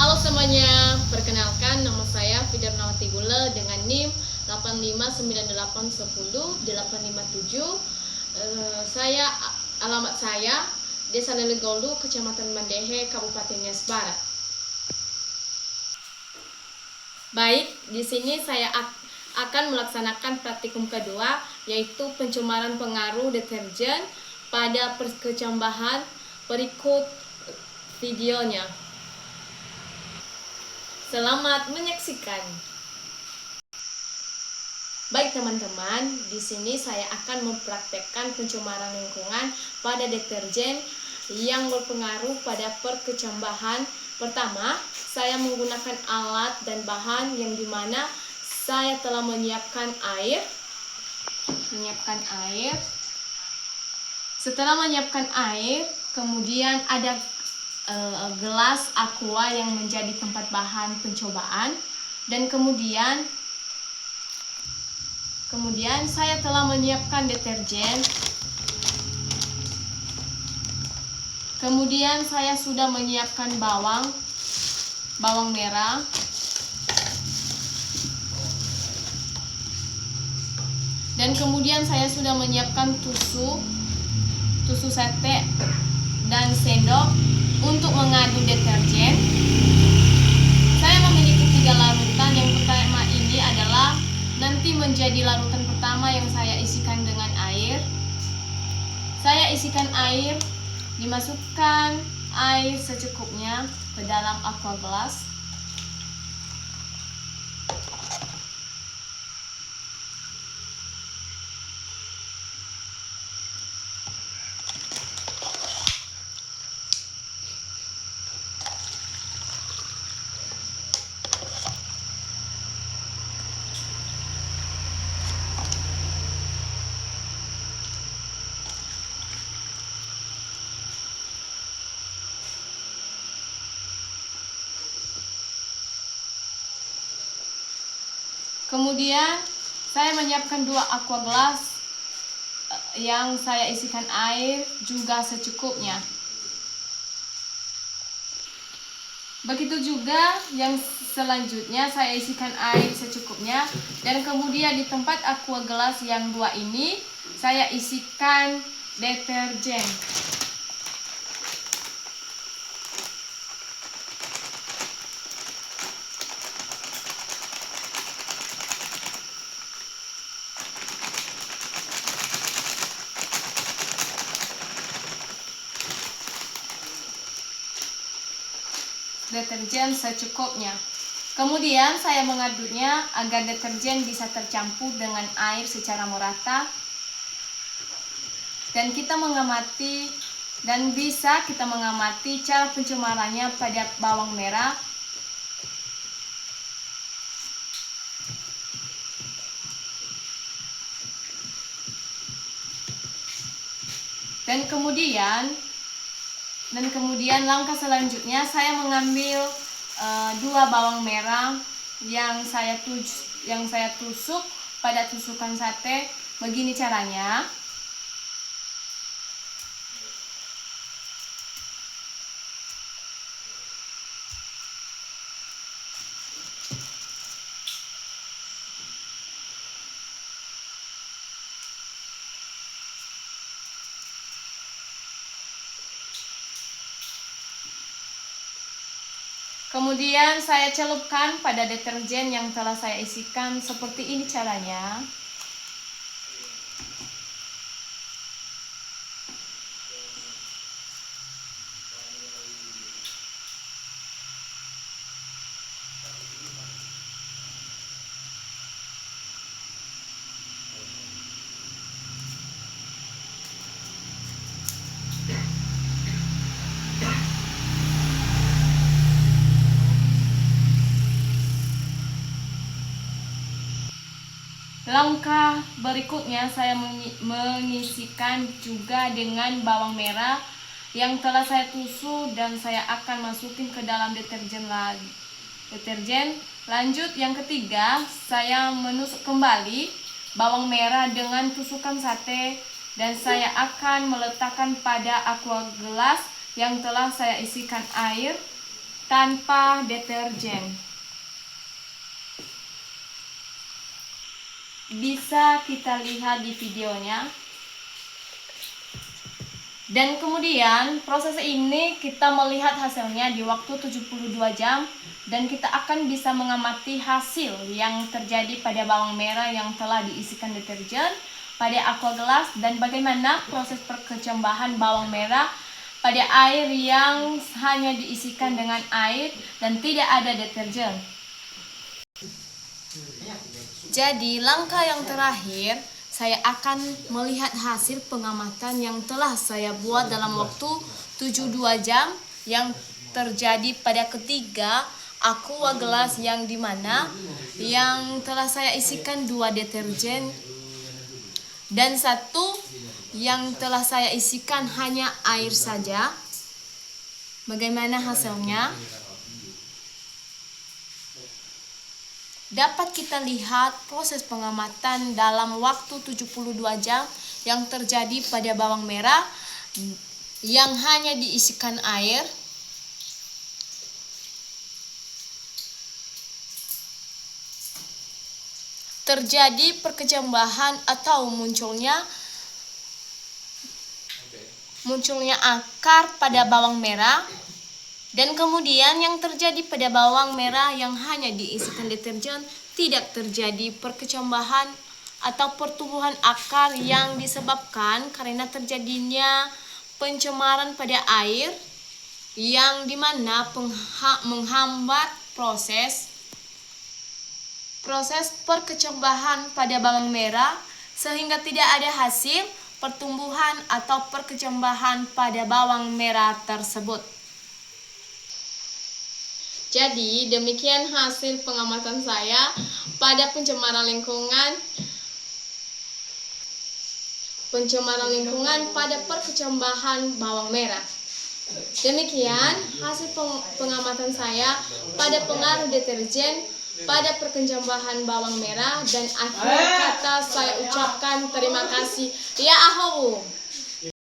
Halo semuanya, perkenalkan nama saya Fidarnawati Gula dengan NIM 859810857. Alamat saya Desa Lelegolu, Kecamatan Mandehe, Kabupaten Nias Barat. Baik, di sini saya akan melaksanakan praktikum kedua, yaitu pencemaran pengaruh deterjen pada perkecambahan. Berikut videonya. Selamat menyaksikan. Baik teman-teman, di sini saya akan mempraktekkan pencemaran lingkungan pada deterjen yang berpengaruh pada perkecambahan. Pertama, saya menggunakan alat dan bahan yang dimana saya telah menyiapkan air. Setelah menyiapkan air, kemudian ada gelas aqua yang menjadi tempat bahan pencobaan, dan kemudian saya telah menyiapkan deterjen. Kemudian saya sudah menyiapkan bawang merah, dan kemudian saya sudah menyiapkan tusuk sate dan sendok untuk mengaduk deterjen. Saya memiliki 3 larutan. Yang pertama ini adalah nanti menjadi larutan pertama yang saya isikan dengan air. Saya isikan air, dimasukkan air secukupnya ke dalam aqua gelas. Kemudian saya menyiapkan 2 aqua gelas yang saya isikan air juga secukupnya. Begitu juga yang selanjutnya saya isikan air secukupnya, dan kemudian di tempat aqua gelas yang 2 ini saya isikan deterjen. Deterjen secukupnya. Kemudian saya mengaduknya agar deterjen bisa tercampur dengan air secara merata, dan bisa kita mengamati cara pencemarannya pada bawang merah. Dan kemudian langkah selanjutnya saya mengambil 2 bawang merah yang saya tusuk pada tusukan sate. Begini caranya. Kemudian saya celupkan pada deterjen yang telah saya isikan. Seperti ini caranya. Langkah berikutnya saya mengisikan juga dengan bawang merah yang telah saya tusuk dan saya akan masukin ke dalam deterjen. Lanjut yang ketiga, saya menusuk kembali bawang merah dengan tusukan sate, dan saya akan meletakkan pada aqua gelas yang telah saya isikan air. tanpa deterjen. Bisa kita lihat di videonya. Dan kemudian proses ini kita melihat hasilnya di waktu 72 jam dan kita akan bisa mengamati hasil yang terjadi pada bawang merah yang telah diisikan deterjen, pada aqua gelas, dan bagaimana proses perkecambahan bawang merah pada air yang hanya diisikan dengan air dan tidak ada deterjen. Jadi langkah yang terakhir, saya akan melihat hasil pengamatan yang telah saya buat dalam waktu 72 jam yang terjadi pada ketiga aqua gelas yang dimana yang telah saya isikan 2 deterjen dan 1 yang telah saya isikan hanya air saja. Bagaimana hasilnya? Dapat kita lihat proses pengamatan dalam waktu 72 jam yang terjadi pada bawang merah yang hanya diisikan air. Terjadi perkecambahan atau munculnya akar pada bawang merah. Dan kemudian yang terjadi pada bawang merah yang hanya diisikan deterjen, tidak terjadi perkecambahan atau pertumbuhan akar yang disebabkan karena terjadinya pencemaran pada air yang dimana menghambat proses perkecambahan pada bawang merah sehingga tidak ada hasil pertumbuhan atau perkecambahan pada bawang merah tersebut. Jadi demikian hasil pengamatan saya pada pencemaran lingkungan pada perkecambahan bawang merah. Demikian hasil pengamatan saya pada pengaruh deterjen pada perkecambahan bawang merah, dan akhir kata saya ucapkan terima kasih. Ya ahowu.